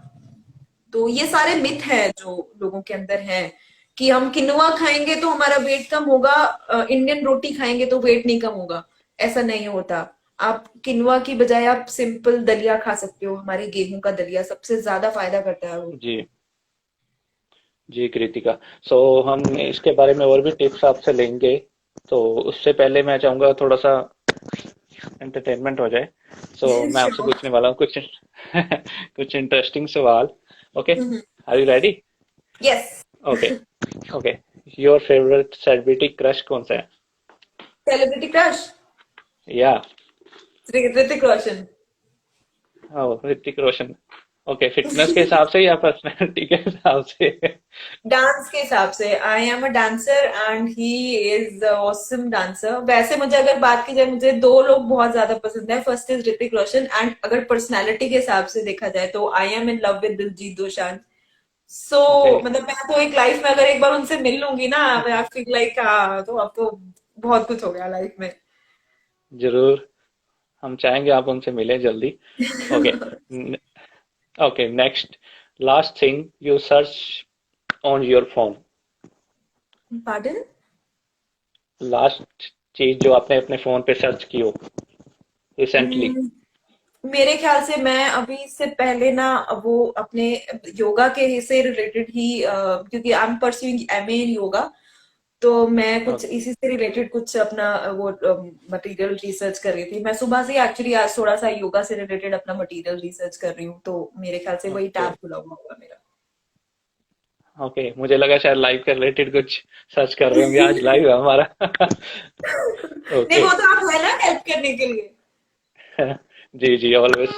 तो ये सारे मिथ है जो लोगों के अंदर है, कि हम किनुआ खाएंगे तो हमारा वेट कम होगा, इंडियन रोटी खाएंगे तो वेट नहीं कम होगा। ऐसा नहीं होता। आप किनुआ की बजाय आप सिंपल दलिया खा सकते हो, हमारे गेहूं का दलिया सबसे ज्यादा फायदा करता है वो। जी जी कृतिका। सो हम इसके बारे में और भी टिप्स आपसे लेंगे, तो उससे पहले मैं चाहूंगा थोड़ा सा एंटरटेनमेंट हो जाए। सो मैं आपसे श्योर। पूछने वाला हूँ कुछ कुछ इंटरेस्टिंग सवाल। Okay, are you ready? Yes. Okay. Okay, your favourite celebrity crush कौन सा है? Celebrity crush? या ऋतिक रोशन। ऋतिक रोशन। ओके, फिटनेस के हिसाब से या पर्सनैलिटी के हिसाब से? डांस के हिसाब से, I am a dancer and he is awesome dancer. वैसे मुझे अगर बात की जाए, मुझे 2 लोग बहुत ज्यादा पसंद है, first is Hrithik Roshan, and अगर पर्सनालिटी के हिसाब से देखा जाए तो I am in love with Diljit Dosanjh. So okay, मतलब मैं तो एक लाइफ में अगर एक बार उनसे मिल लूंगी ना, आई फील लाइक हाँ, तो अब तो बहुत कुछ हो गया लाइफ में। जरूर, हम चाहेंगे आप उनसे मिलें जल्दी। Okay. Okay, next, last thing you search on your phone. Pardon? Last चीज जो आपने अपने फोन पे सर्च की हो रिसेंटली। मेरे ख्याल से मैं अभी इससे पहले ना वो अपने योगा के से रिलेटेड ही, क्योंकि आई एम परस्यूइंग एमए इन योगा, तो मैं कुछ इसी से रिलेटेड कुछ अपना वो मटेरियल रिसर्च कर रही थी। मैं सुबह से एक्चुअली आज थोड़ा सा योगा से रिलेटेड अपना मटेरियल रिसर्च कर रही हूँ, तो मेरे ख्याल से वही ओके टैब खुला हुआ होगा मेरा। ओके, मुझे लगा शायद लाइव के रिलेटेड कुछ सर्च कर रहे होंगे, आज लाइव है हमारा। नहीं, ओके। वो तो आप है ना हेल्प करने के लिए। जी जी, ऑलवेज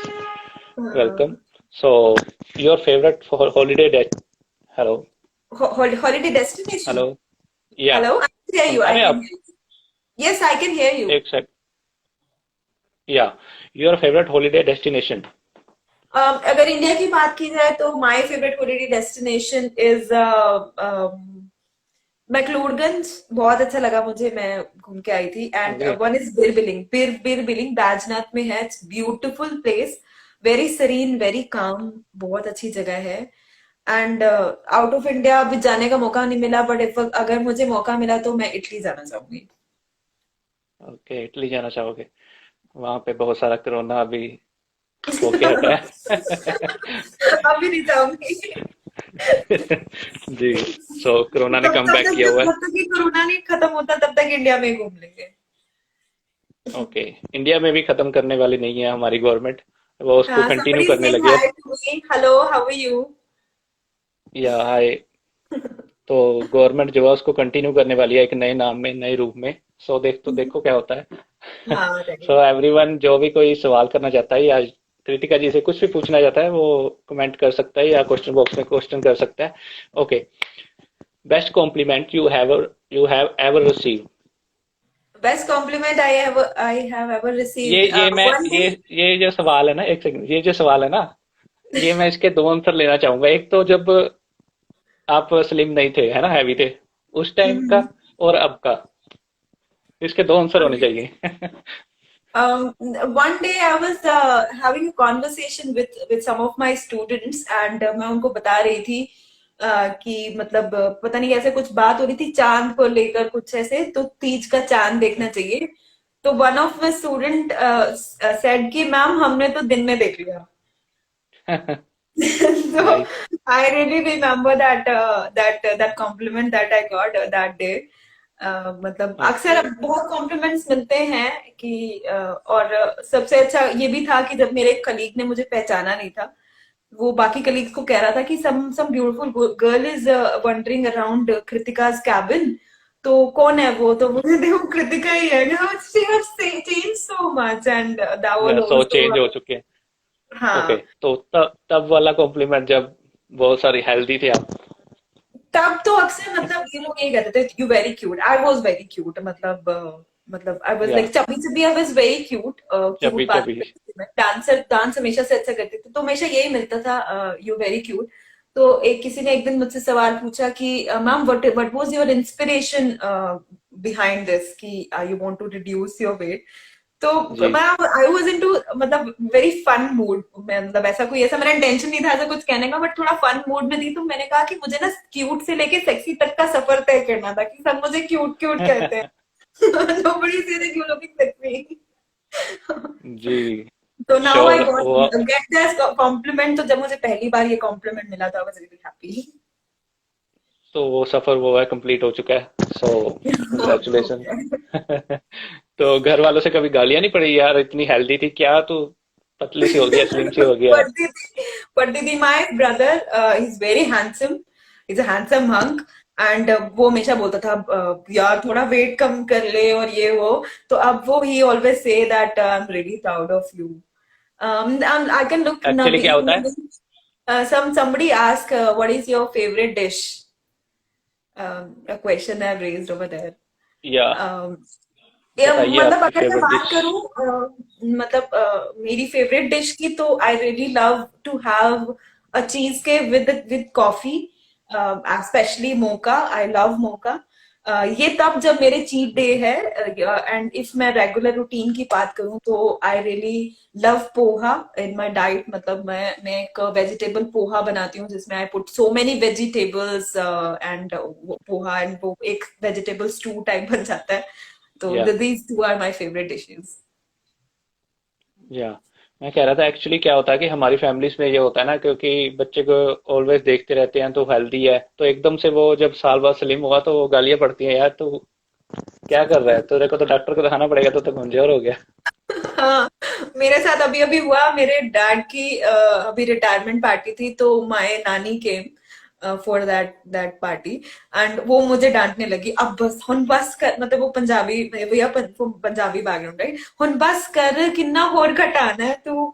वेलकम। हाँ। So your favourite holiday date. Hello? Holiday destination? Hello? Yeah, hello, I can hear सुन यू, पा आई रहे हैं कैन आप? Hear you. Yes, I can hear you. एक sec. Yeah, your favourite holiday destination. अगर India की बात की जाए तो my favourite holiday destination is McLeodganj. बहुत अच्छा लगा मुझे, मैं घूम के आई थी। And okay. One is Bir Billing, Bir Billing Baijnath में है। It's beautiful place, very serene, very calm, बहुत अच्छी जगह है। एंड आउट ऑफ इंडिया अभी जाने का मौका नहीं मिला, बट इफ अगर मुझे मौका मिला तो मैं इटली जाना चाहूंगी। ओके, इटली जाना चाहोगे? वहां पे बहुत सारा कोरोना अभी होके हटा है। अभी नहीं जाऊंगी। जी। सो कोरोना ने तब कम तब बैक तक किया हुआ है। जब तक ये कोरोना नहीं खत्म होता तब तक इंडिया में ही घूम लेंगे। ओके, इंडिया में भी खत्म करने वाली नहीं है हमारी गवर्नमेंट, वो उसको हाँ, कंटिन्यू somebody करने saying लगी है। hi to me. Hello, how are you? या हाय। तो गवर्नमेंट जो है उसको कंटिन्यू करने वाली है एक नए नाम में, नए रूप में। सो देखो क्या होता है। हाँ, राइट। सो एवरीवन जो भी कोई सवाल करना चाहता है, या कृतिका जी से कुछ भी पूछना चाहता है वो कमेंट कर सकता है या क्वेश्चन बॉक्स में क्वेश्चन कर सकता है। Okay, best compliment you have ever receive. Best compliment I have ever ये received. ये मैं One day, ये जो सवाल है ना, एक सेकंड, ये जो सवाल है ना, ये मैं इसके दो आंसर लेना चाहूंगा। एक तो जब आप स्लिम नहीं थे, है ना, हैवी थे, उस टाइम का, Mhm. और अब का। इसके दो आंसर होने Okay. चाहिए। One day I was having a conversation with some of my students and मैं उनको बता रही थी कि मतलब पता नहीं ऐसे कुछ बात हो रही थी चांद को लेकर कुछ ऐसे, तो तीज का चांद देखना चाहिए। तो one of my student said कि मैम हमने तो दिन में देख लिया। So nice. I really remember that compliment that I got that day. मतलब अक्सर ओके। अब बहुत कॉम्प्लीमेंट्स मिलते हैं कि और सबसे अच्छा ये भी था कि जब मेरे एक कलीग ने मुझे पहचाना नहीं था, वो बाकी कलीग्स को कह रहा था कि some beautiful girl is wandering around Kritika's cabin। तो कौन है वो, तो मुझे देखो कृतिका ही है। she has changed so much and that was so also change हो चुके हैं। ओके, हाँ। तो तब तब वाला कॉम्प्लीमेंट जब बहुत सारी हेल्दी थे आप। तब तो अक्सर मतलब ये लोग ये कहते थे you very cute, I was very cute, मतलब मतलब आई वॉज या like chubby chubby, I was very cute. Cute chubby बात चबी। करती थी मैं, डांसर डांस हमेशा से अच्छा करती थी, तो हमेशा यही मिलता था यू वेरी क्यूट। तो एक किसी ने एक दिन मुझसे सवाल पूछा कि ma'am what was your inspiration behind this कि you want to reduce your weight. तो जी। मैं आई वॉज इन टू मतलब वेरी फन मूड में, मतलब ऐसा कोई ऐसा मेरा इंटेंशन नहीं था ऐसा कुछ कहने का, बट थोड़ा फन मूड में थी। तो मैंने कहा कि मुझे ना क्यूट से लेके सेक्सी तक का सफर तय करना था कि सब मुझे क्यूट क्यूट कहते हैं। Nobody says that you're looking sexy. जी। तो नाउ आई श्योर गॉट वो। Get this complement. तो जब मुझे पहली बार ये कॉम्प्लीमेंट मिला था आई वाज रियली हैप्पी। तो वो सफर वो है, कंप्लीट हो चुका है, सो कंग्रेचुलेशन। तो घर वालों से कभी गालियां नहीं पड़ी, यार इतनी हेल्दी थी, क्या तू पतली सी हो गया, स्लिम सी हो गया। पढ़ती थी my brother is very handsome, is a handsome hunk. And वो हमेशा बोलता था यार थोड़ा वेट कम कर ले और ये वो। तो अब वो ही always say that I am really proud of you. I can look actually क्या होता है? somebody ask what is your favorite dish, a question I've raised over there. या Um, या बताइए मतलब आपकी अगर मैं फेवरेट बात डिश। करूं मतलब मेरी फेवरेट डिश की, तो I really love to have a cheesecake with coffee, specially mocha. I love mocha. ये तब जब मेरे चीट डे है। एंड इफ मैं रेगुलर रूटीन की बात करूं तो I really love poha in my diet. मतलब मैं एक वेजिटेबल पोहा बनाती हूँ जिसमें I put so many vegetables and poha, and वो एक वेजिटेबल स्टू टाइप बन जाता है। तो या these two are my favorite dishes. या मैं कह रहा था, एक्चुअली क्या होता है कि हमारी फैमिलीज में ये होता है ना, क्योंकि बच्चे को ऑलवेज देखते रहते हैं तो हेल्दी है, तो एकदम से वो जब साल बाद स्लिम हुआ तो वो गालियां पड़ती हैं, यार तू क्या कर रहा है, तेरे को तो डॉक्टर को दिखाना पड़ेगा, तो कमजोर हो गया। हाँ, मेरे साथ अभी अभी हुआ। मेरे डैड की अभी रिटायरमेंट पार्टी थी, तो माय नानी came for that party. And वो मुझे डांटने लगी, अब बस हुन बस कर, मतलब वो पंजाबी भैया पंजाबी बैकग्राउंड राइट, हुन बस कर किन्ना होर घटाना है तू।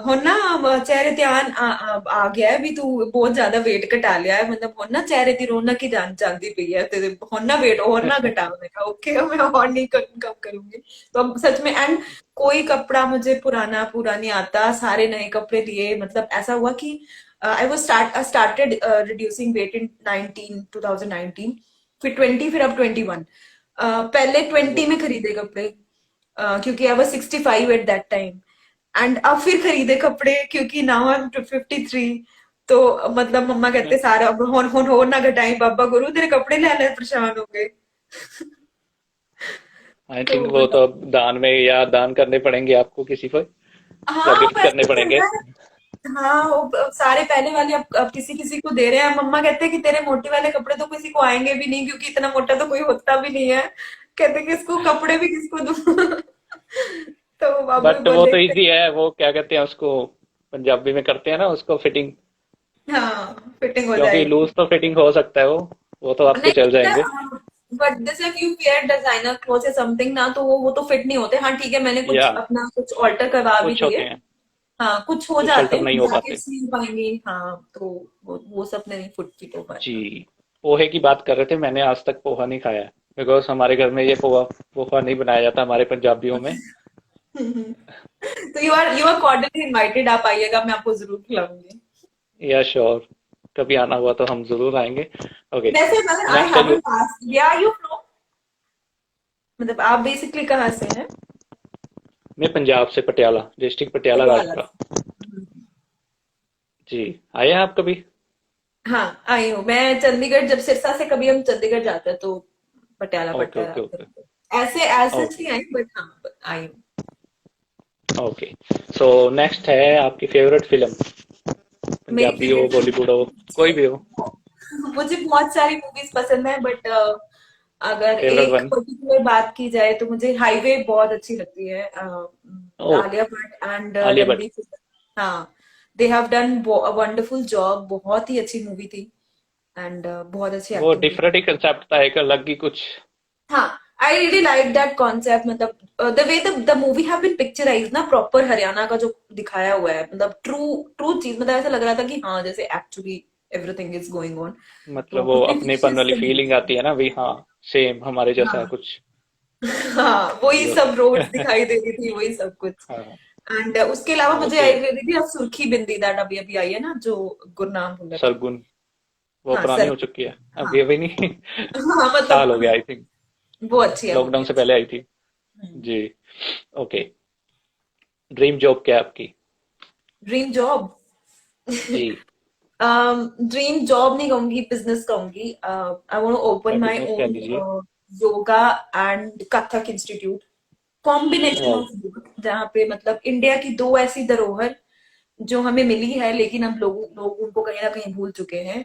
हुन ना चेहरे ध्यान आ गया है भी, तू बहुत ज्यादा वेट घटा लिया है, मतलब हुन ना चेहरे की रौनक ही जान जाती पई है तेरे, हुन ना वेट और ना घटा। मैंने कहा ओके मैं और नहीं कम करूंगी। तो अब सच में, एंड कोई कपड़ा मुझे पुराना पूरा नहीं आता, सारे नए कपड़े लिए। मतलब ऐसा हुआ कि आई स्टार्टेड रिड्यूसिंग वेट इन 2019, फिर 20, फिर अब 21। पहले 20 में खरीदे कपड़े क्योंकि I was 65 at that time. And अब फिर खरीदे कपड़े क्योंकि नाउ आई एम 53। तो मतलब मम्मा कहते सारा अब होन हो ना घटाई बाबा गुरु, तेरे कपड़े ले ले परेशान हो गए। आई तो थिंक वो तो मतलब अब दान में या दान करने पड़ेंगे आपको किसी को, या हाँ गिफ्ट करने वैसे तो पड़ेंगे। है। हाँ सारे पहले वाले अब किसी किसी को दे रहे हैं। मम्मा कहते हैं कि तेरे मोटे वाले कपड़े तो किसी को आएंगे भी नहीं क्योंकि इतना मोटा तो कोई होता भी नहीं है। कहते किसको कपड़े भी किसको दूं। तो अब बट वो तो देखते इजी है, वो क्या कहते हैं उसको, पंजाबी में करते हैं ना उसको, फिटिंग। हैं। हाँ फिटिंग हो क्योंकि जाएगी। लूज तो फिटिंग हो सकता है, वो तो आपके चल जाएंगे। नहीं, बट जैसे if you wear designer clothes या समथिंग ना, तो वो तो फिट नहीं होते। हाँ ठीक है, मैंने या कुछ अपना कुछ ऑल्टर करवा भी कुछ दिए। होते हैं। हाँ कुछ हो कुछ जाते अल्टर हैं, नहीं हो पाते। जैकेट्स नहीं हो पाएंगे, हाँ तो वो सब नहीं फिट हो जी, पाएगा। पोहे की बात कर रहे थे, मैंने आज तक पोहा नहीं खाया, बिकॉज हमारे घर में ये पोहा पोहा नहीं बनाया जाता हमारे पंजाबियों में। तो यू आर कॉर्डियली इनवाइटेड, आप आइएगा, मैं आपको जरूर खिलाऊंगी। या श्योर, कभी आना हुआ तो हम जरूर आएंगे। ओके, वैसे मतलब आई नेक्स्ट है जो, haven't asked where are you from, मतलब आप बेसिकली कहाँ से हैं? मैं पंजाब से, पटियाला डिस्ट्रिक्ट, पटियाला पटियाला राजपुरा। से। जी, आए हैं आप कभी? हाँ आई हूँ मैं चंडीगढ़, जब सिरसा से कभी हम चंडीगढ़ जाते हैं तो पटियाला ओके पड़ता है ओके रास्ते ओके। में। ऐसे एज सच ओके नहीं आई, बट हाँ आई हूँ। ओके। सो नेक्स्ट है आपकी फेवरेट फिल्म, मेरी पंजाबी हो, फेवरेट बॉलीवुड हो, कोई भी हो। मुझे बहुत सारी मूवीज पसंद है, बट अगर फेवरेट एक वन। पर्टिकुलर बात की जाए तो मुझे हाईवे बहुत अच्छी लगती है। ओ, आलिया भट्ट एंड आलिया भट्ट। रणबीर कपूर, हाँ they have done wonderful job, बहुत ही अच्छी मूवी थी एंड बहुत अच्छी वो एक्टिंग की थी। डिफरेंट ही कंसेप्ट था, एक अलग ही कुछ। हाँ I really like that concept, मतलब the way the movie have been picturise ना, प्रॉपर हरियाणा का जो दिखाया हुआ है, मतलब ट्रू ट्रू चीज, मतलब ऐसा लग रहा था कि हाँ जैसे actually everything is going on, मतलब तो वो कुछ भी अपनेपन फिक्शियस वाली तो नहीं फीलिंग है। आती है ना भी, हाँ सेम हमारे जैसा है हाँ कुछ। हाँ वही जो सब रोड्स दिखाई दे रही थी, वही सब कुछ। हाँ। एंड उसके अलावा मुझे ओके। आई रही थी अब सुर्खी बिंदी, दैट अभी अभी आई है ना, जो गुरनाम भुल्लर की। सरगुन, वो हाँ पुरानी सर। हो चुकी है, हाँ अभी अभी नहीं। हाँ साल हो मतलब गया आई थिंक, वो अच्छी है, वो भी लॉकडाउन से अच्छी पहले आई थी। है। जी। ओके, ड्रीम जॉब क्या है आपकी? ड्रीम जॉब जी। ड्रीम जॉब नहीं कहूंगी, बिजनेस कहूंगी। आई वांट टू ओपन मैं माय बिजनेस कह ओन दीजिए। Yoga and Kathak institute, combination वाह। ऑफ बोथ, जहाँ पे मतलब इंडिया की दो ऐसी धरोहर जो हमें मिली है, लेकिन हम लोग उनको कहीं ना कहीं भूल चुके हैं।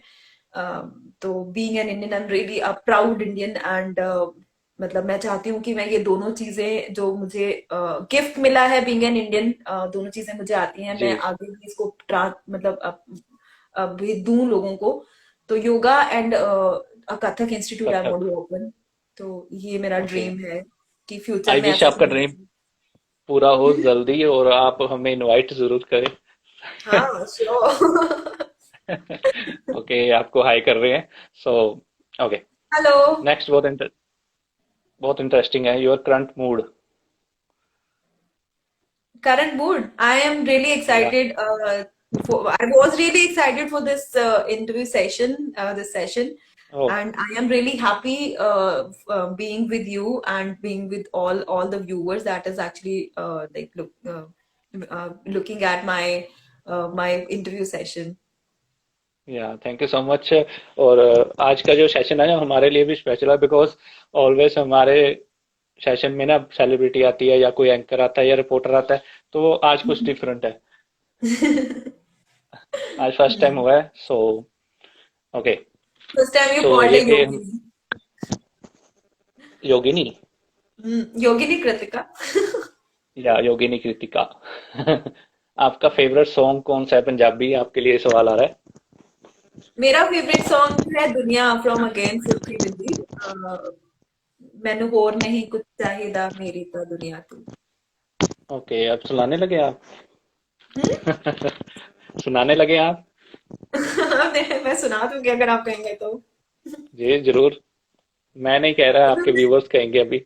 तो being an Indian, I am really a proud Indian and मतलब मैं चाहती हूँ कि मैं ये दोनों चीजें जो मुझे गिफ्ट मिला है बीइंग एन इंडियन, दोनों चीजें मुझे आती हैं, जी। मैं आगे भी इसको मतलब भी दूं लोगों को। तो yoga and Kathak institute I want Kathak. To open, तो ये मेरा ओके, ड्रीम है कि फ्यूचर आई में विश ऐसा आपका करना ड्रीम चाहिए। पूरा हो जल्दी और आप हमें इनवाइट जरूर करें। हाँ श्योर। ओके, आपको हाई कर रहे हैं। So okay, hello. नेक्स्ट बहुत इंटरेस्टिंग है, your current mood. Current mood. I am really या। excited. I was really excited for this interview session, this session, oh, and I am really happy being with you and being with all the viewers that is actually looking at my interview session. या thank you so much. और आज का जो session है हमारे लिए भी special है, बिकॉज ऑलवेज हमारे सेशन में ना सेलिब्रिटी आती है या कोई एंकर आता है या रिपोर्टर आता है, तो आज कुछ डिफरेंट है। आज फर्स्ट टाइम हुआ है, so okay. First time you तो called ये a कि yogi. योगिनी Yogini Kritika. या योगिनी कृतिका। आपका फेवरेट सॉन्ग कौन सा है पंजाबी, आपके लिए सवाल आ रहा है। मेरा फेवरेट सॉन्ग है दुनिया फ्रॉम अगेन सुर्खी बिंदी। मैनू होर नहीं कुछ चाहिदा मेरी तो दुनिया तू। ओके, अब सुनाने लगे आप। हम्म। सुनाने लगे आप। मैं सुना दूंगी अगर आप कहेंगे तो। जी जरूर, मैं नहीं कह रहा, आपके व्यूवर्स कहेंगे अभी।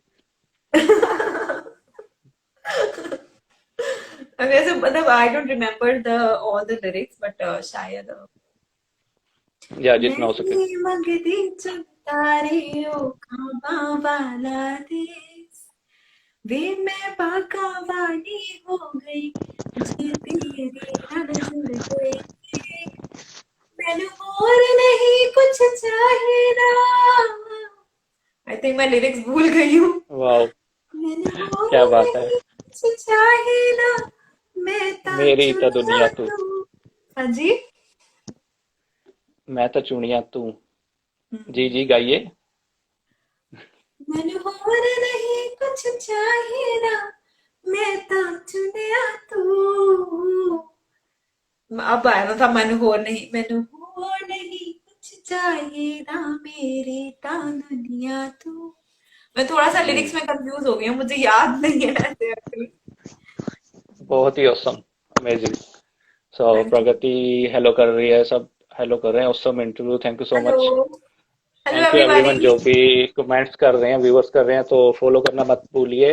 वैसे मतलब I don't remember the all the lyrics, but शायद या जितना हो सके। नहीं मंगदी चुतारे ओ खाबा वाला देस, वे मैं बाका वाली हो गई, जे तेरे नाल जुड़ गई, मैनू और नहीं कुछ चाहिए। आई थिंक मैं लिरिक्स भूल गई हूँ। वाह, मैनू और क्या बात है। नहीं कुछ चाहिए, मैं ता मेरी तो चुनिया दुनिया तू, तू। हाँ जी। मैं तो चुनिया तू। जी जी गाइए। मैनू और नहीं कुछ चाहिए, मैं ता चुनिया तू। अब आया था मैनू होर नहीं, मैनू होर नहीं कुछ चाहिए, मेरी ता दुनिया तू। मैं थोड़ा सा लिरिक्स जी, में कंफ्यूज हो गई हूँ, मुझे याद नहीं है ऐसे एक्चुअली। बहुत ही awesome. Amazing. So thank you. Pragati hello कर रही है, सब हेलो कर रहे हैं, awesome interview, thank you so hello. Much. Hello thank you everyone everybody. जो भी कमेंट्स कर रहे हैं, व्यूअर्स कर रहे हैं, तो फॉलो करना मत भूलिए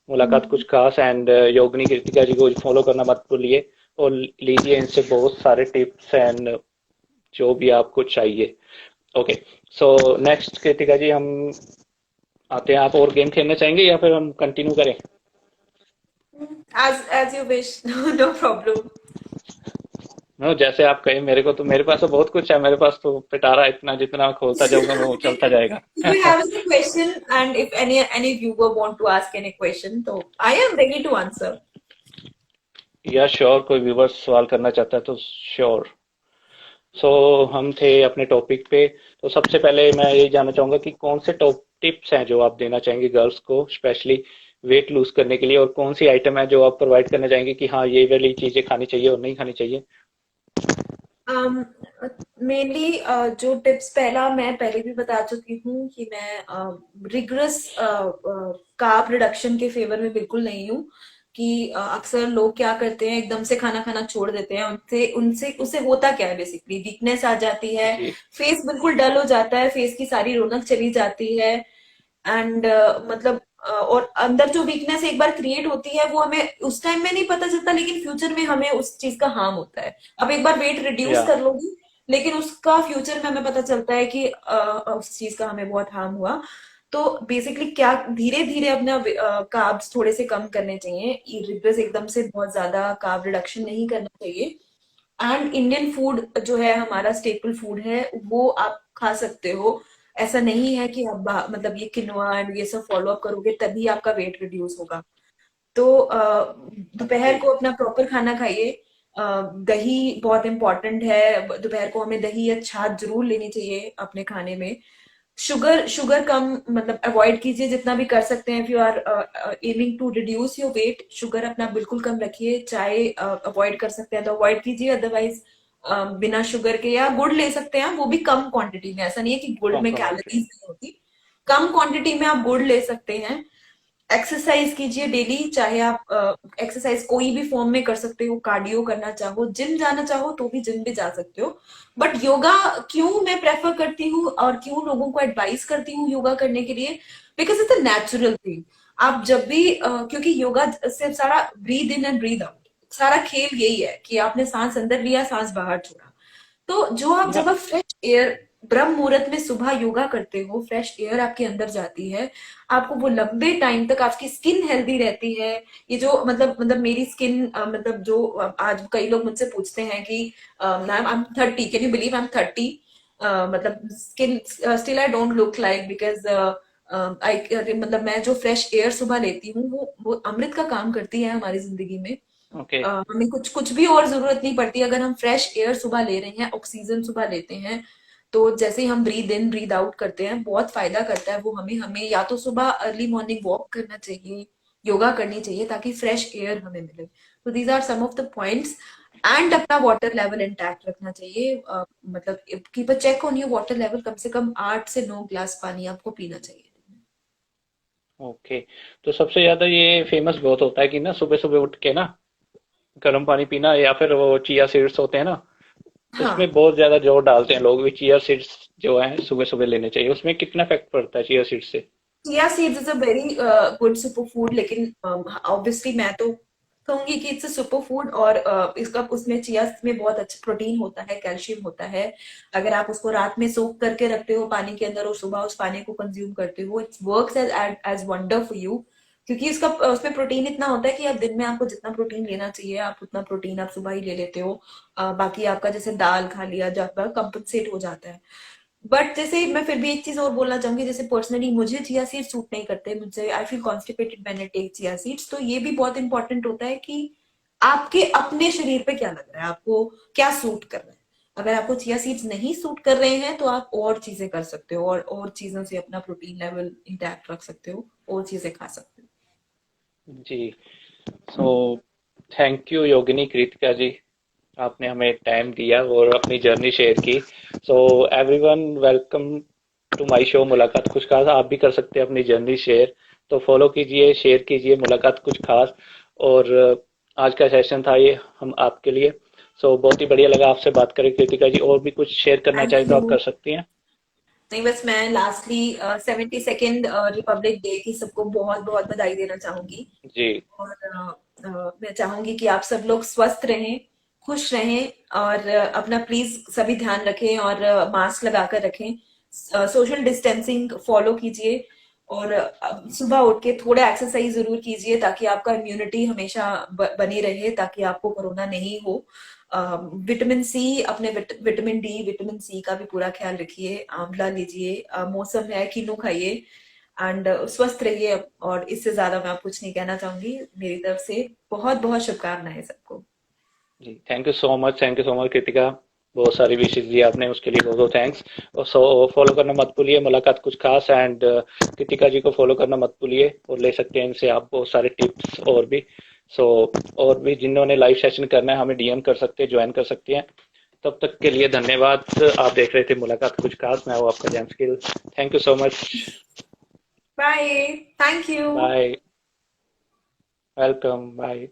मुलाकात कुछ खास, एंड योगिनी कृतिका जी को फॉलो करना मत भूलिए, और लीजिए इनसे बहुत सारे टिप्स एंड जो भी आपको चाहिए। ओके, सो नेक्स्ट कृतिका जी, हम आते हैं। आप और गेम खेलना चाहेंगे या फिर हम कंटिन्यू करें? As you wish. No problem. No, जैसे आप कहें। मेरे पास तो बहुत कुछ है, मेरे पास तो पिटारा इतना, जितना खोलता जाऊंगा मैं वो चलता जाएगा। If you have any question and if any viewer want to ask any question, so I am ready to answer. या श्योर, कोई व्यूवर्स सवाल करना चाहता है तो श्योर। सो हम थे अपने टॉपिक पे। तो सबसे पहले मैं यही जानना चाहूंगा कि कौन से टॉप टिप्स हैं जो आप देना चाहेंगे गर्ल्स को, स्पेशली वेट लूज करने के लिए, और कौन सी आइटम है जो आप प्रोवाइड करना चाहेंगे कि हाँ ये वाली चीजें खानी चाहिए और नहीं खानी चाहिए? मेनली जो टिप्स, पहला मैं पहले भी बता चुकी हूँ कि मैं रिग्रेस कार्ब रिडक्शन के फेवर में बिल्कुल नहीं हूँ। कि अक्सर लोग क्या करते हैं, एकदम से खाना खाना छोड़ देते हैं, उनसे उनसे उससे होता क्या है, बेसिकली वीकनेस आ जाती है, जी। फेस बिल्कुल डल हो जाता है, फेस की सारी रौनक चली जाती है। एंड मतलब और अंदर जो वीकनेस एक बार क्रिएट होती है वो हमें उस टाइम में नहीं पता चलता, लेकिन फ्यूचर में हमें उस चीज का हार्म होता है। अब एक बार वेट रिड्यूस या कर लोगी, लेकिन उसका फ्यूचर में हमें पता चलता है कि उस चीज का हमें बहुत हार्म हुआ। तो बेसिकली क्या, धीरे धीरे अपना कार्ब्स थोड़े से कम करने चाहिए, रिग्रेस एकदम से बहुत ज्यादा कार्ब रिडक्शन नहीं करना चाहिए। एंड इंडियन फूड जो है हमारा स्टेपल फूड है, वो आप खा सकते हो। ऐसा नहीं है कि आप मतलब ये किनोआ एंड ये सब फॉलो अप करोगे तभी आपका वेट रिड्यूस होगा। तो दोपहर जी। को अपना प्रॉपर खाना खाइए। दही बहुत इंपॉर्टेंट है, दोपहर को हमें दही या छाछ जरूर लेनी चाहिए अपने खाने में। शुगर शुगर कम मतलब अवॉइड कीजिए जितना भी कर सकते हैं। If you are aiming to reduce your weight, sugar अपना बिल्कुल कम रखिए। चाय अवॉइड कर सकते हैं तो अवॉइड कीजिए, अदरवाइज बिना शुगर के या गुड़ ले सकते हैं, वो भी कम क्वांटिटी में। ऐसा नहीं है कि गुड़ में कॉम्प्रोमाइज। कैलोरीज नहीं होती, कम क्वांटिटी में आप गुड़ ले सकते हैं। एक्सरसाइज कीजिए डेली, चाहे आप एक्सरसाइज कोई भी फॉर्म में कर सकते हो, कार्डियो करना चाहो, जिम जाना चाहो तो भी जिम भी जा सकते हो। बट योगा क्यों मैं प्रेफर करती हूँ और क्यों लोगों को एडवाइस करती हूँ योगा करने के लिए, because it's a natural thing. आप जब भी क्योंकि योगा से सारा breathe in and breathe out, सारा खेल यही है कि आपने सांस अंदर लिया, सांस बाहर छोड़ा। तो जो आप या जब आप फ्रेश एयर, ब्रह्म मुहूर्त में सुबह योगा करते हो, फ्रेश एयर आपके अंदर जाती है, आपको वो लंबे टाइम तक आपकी स्किन हेल्दी रहती है। ये जो मतलब मेरी स्किन मतलब जो आज कई लोग मुझसे पूछते हैं कि ma'am I am 30, can you believe I am 30, मतलब skin still I don't look like, because I मतलब मैं जो फ्रेश एयर सुबह लेती हूँ वो अमृत का काम करती है हमारी जिंदगी में। ओके। हमें कुछ कुछ भी और जरूरत नहीं पड़ती, अगर हम फ्रेश एयर सुबह ले रहे हैं, ऑक्सीजन सुबह लेते हैं, तो जैसे ही हम ब्रीद इन ब्रीद आउट करते हैं बहुत फायदा करता है वो हमें। हमें या तो सुबह अर्ली मॉर्निंग वॉक करना चाहिए, योगा करनी चाहिए, ताकि फ्रेश एयर हमें मिले। तो these are some of the points. And अपना वाटर लेवल इंटैक्ट रखना चाहिए, मतलब keep a check on your water level, कम से कम 8 से 9 ग्लास पानी आपको पीना चाहिए। ओके, तो सबसे ज्यादा ये फेमस बहुत होता है कि ना सुबह सुबह उठ के ना गर्म पानी पीना, या फिर वो चिया सीड्स होते हैं ना, उसमें हाँ, बहुत ज्यादा जोर डालते हैं लोग भी। चिया सीड्स जो है सुबह सुबह लेने चाहिए, उसमें कितना इफेक्ट पड़ता है चिया सीड्स से? Chia seeds is a very good super food, लेकिन ऑब्वियसली मैं तो कहूंगी कि इट्स अ सुपर फूड। और इसका उसमें चिया में बहुत अच्छा प्रोटीन होता है, कैल्शियम होता है। अगर आप उसको रात में सोक करके रखते हो पानी के अंदर और सुबह उस पानी को कंज्यूम करते हो, it's works as wonder for you. क्योंकि इसका उसमें प्रोटीन इतना होता है कि आप दिन में आपको जितना प्रोटीन लेना चाहिए आप उतना प्रोटीन आप सुबह ही ले लेते हो। बाकी आपका जैसे दाल खा लिया जाता है, कंपनसेट हो जाता है। बट जैसे मैं फिर भी एक चीज और बोलना चाहूंगी, जैसे पर्सनली मुझे चिया सीड्स सूट नहीं करते, मुझे I feel constipated when I take chia seeds. तो ये भी बहुत इंपॉर्टेंट होता है कि आपके अपने शरीर पे क्या लग रहा है, आपको क्या सूट कर रहा है। अगर आपको चिया सीड्स नहीं सूट कर रहे हैं तो आप और चीजें कर सकते हो, और चीजों से अपना प्रोटीन लेवल इंटैक्ट रख सकते हो, और चीजें खा सकते हो। जी। So thank you Yogini Kritika ji, आपने हमें टाइम दिया और अपनी जर्नी शेयर की। So everyone, welcome to my show मुलाकात कुछ खास। आप भी कर सकते हैं अपनी जर्नी शेयर, तो फॉलो कीजिए, शेयर कीजिए मुलाकात कुछ खास। और आज का सेशन था ये हम आपके लिए। सो बहुत ही बढ़िया लगा आपसे बात करके कृतिका जी। और भी कुछ शेयर करना थैंक चाहें तो यू। आप कर सकती हैं। नहीं, बस मैं लास्टली 72nd रिपब्लिक डे की सबको बहुत बहुत बधाई देना चाहूंगी। जी। और मैं चाहूंगी कि आप सब लोग स्वस्थ रहें, खुश रहें, और अपना प्लीज सभी ध्यान रखें, और मास्क लगा कर रखें, सोशल डिस्टेंसिंग फॉलो कीजिए, और सुबह उठ के थोड़ा एक्सरसाइज जरूर कीजिए ताकि आपका इम्यूनिटी हमेशा बनी रहे, ताकि आपको कोरोना नहीं हो। विटामिन सी, अपने विटामिन डी, विटामिन सी का भी पूरा ख्याल रखिए, आंवला लीजिए, मौसम है, कीनू खाइए, एंड स्वस्थ रहिए। और इससे ज्यादा मैं आप कुछ नहीं कहना चाहूंगी। मेरी तरफ से बहुत बहुत शुभकामनाएं सबको। जी, thank you so much, thank you so much Kritika. बहुत सारी विशेष दी आपने, उसके लिए बहुत बहुत थैंक्स। और सो फॉलो करना मत भूलिए मुलाकात कुछ खास, एंड कृतिका जी को फॉलो करना मत भूलिए, और ले सकते हैं इनसे आप बहुत सारे टिप्स और भी। सो और भी जिन्होंने लाइव सेशन करना है हमें डीएम कर सकते हैं, ज्वाइन कर सकते हैं। तब तक के लिए धन्यवाद। आप देख रहे थे मुलाकात कुछ खास, मैं हूँ आपका James Gill. Thank you so much. Bye. Thank you. Bye. Welcome. Bye.